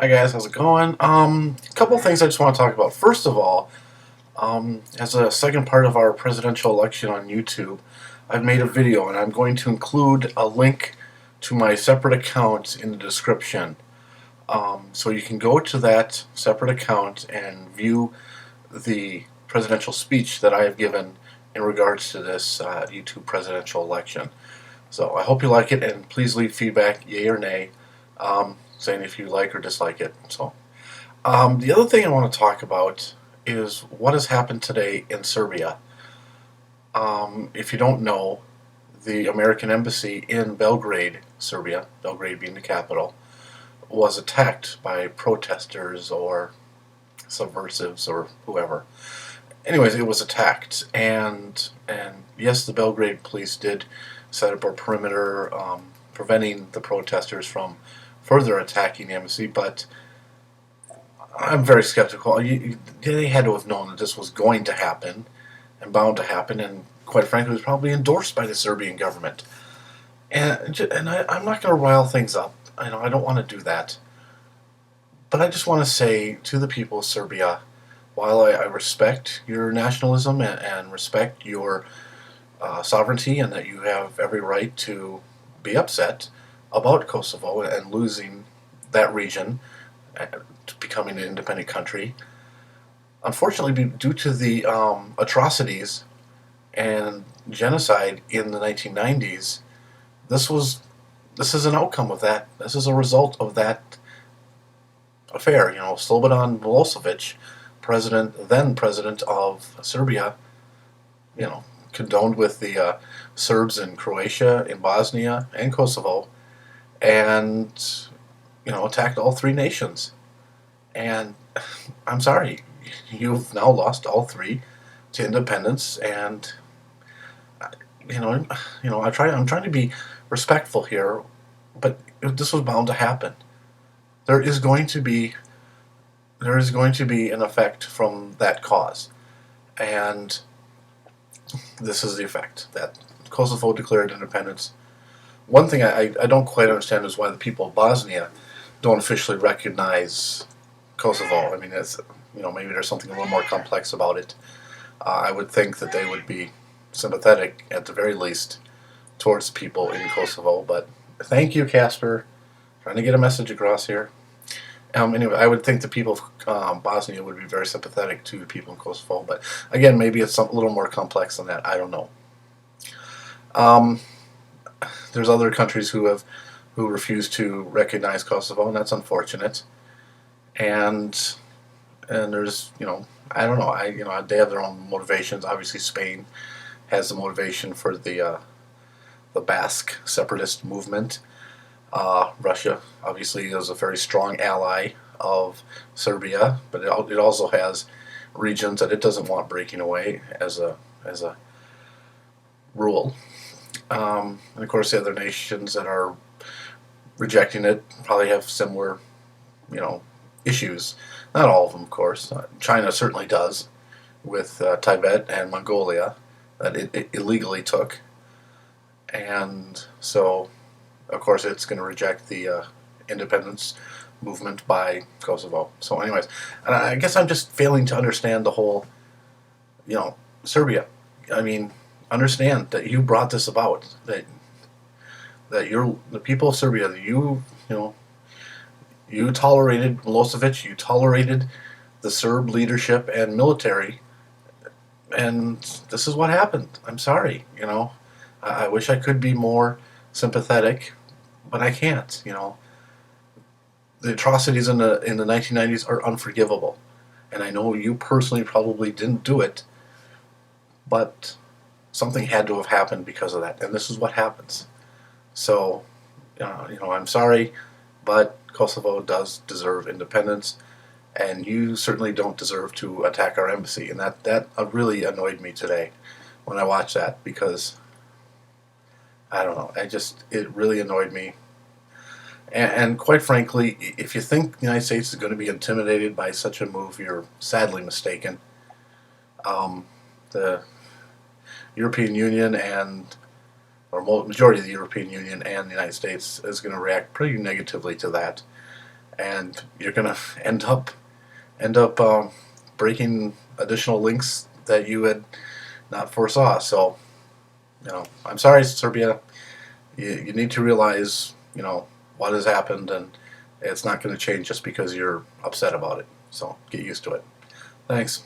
Hi guys, how's it going? A couple things I just want to talk about. First of all, as a second part of our presidential election on YouTube, I've made a video and I'm going to include a link to my separate account in the description. So you can go to that separate account and view the presidential speech that I have given in regards to this YouTube presidential election. So I hope you like it, and please leave feedback, yay or nay, saying if you like or dislike it. The other thing I want to talk about is what has happened today in Serbia. If you don't know, the American embassy in Belgrade, Serbia, Belgrade being the capital, was attacked by protesters or subversives or whoever. Anyways, it was attacked, and yes, the Belgrade police did set up a perimeter, preventing the protesters from further attacking the embassy. But I'm very skeptical. They had to have known that this was going to happen and bound to happen, and quite frankly, it was probably endorsed by the Serbian government. I'm not going to rile things up. I don't want to do that. But I just want to say to the people of Serbia, while I respect your nationalism and respect your sovereignty, and that you have every right to be upset about Kosovo and losing that region to becoming an independent country, unfortunately, due to the atrocities and genocide in the 1990s, this is an outcome of that. This is a result of that affair. Slobodan Milosevic, then president of Serbia, condoned with the Serbs in Croatia, in Bosnia, and Kosovo, and attacked all three nations. And I'm sorry, you've now lost all three to independence. And I'm trying to be respectful here, but this was bound to happen. There is going to be an effect from that cause, and this is the effect that Kosovo declared independence. One thing I don't quite understand is why the people of Bosnia don't officially recognize Kosovo. I mean, maybe there's something a little more complex about it. I would think that they would be sympathetic, at the very least, towards people in Kosovo. But thank you, Casper. Trying to get a message across here. Anyway, I would think the people of Bosnia would be very sympathetic to the people in Kosovo. But again, maybe it's a little more complex than that. I don't know. There's other countries who refuse to recognize Kosovo, and that's unfortunate. And there's I don't know, they have their own motivations. Obviously, Spain has the motivation for the Basque separatist movement. Russia obviously is a very strong ally of Serbia, but it also has regions that it doesn't want breaking away as a rule. And of course, the other nations that are rejecting it probably have similar, issues. Not all of them, of course. China certainly does, with Tibet and Mongolia that it illegally took, and so of course it's going to reject the independence movement by Kosovo. So, anyways, and I guess I'm just failing to understand the whole, Serbia. I mean, understand that you brought this about. That you're the people of Serbia. That you tolerated Milosevic. You tolerated the Serb leadership and military, and this is what happened. I'm sorry. I wish I could be more sympathetic, but I can't. The atrocities in the 1990s are unforgivable, and I know you personally probably didn't do it, but something had to have happened because of that, and this is what happens. So, I'm sorry, but Kosovo does deserve independence, and you certainly don't deserve to attack our embassy. And that really annoyed me today when I watched that, because I don't know, it really annoyed me. And quite frankly, if you think the United States is going to be intimidated by such a move, you're sadly mistaken. The European Union or majority of the European Union and the United States is going to react pretty negatively to that. and you're gonna end up breaking additional links that you had not foresaw. So, I'm sorry, Serbia. You need to realize, what has happened, and it's not going to change just because you're upset about it. So get used to it. Thanks.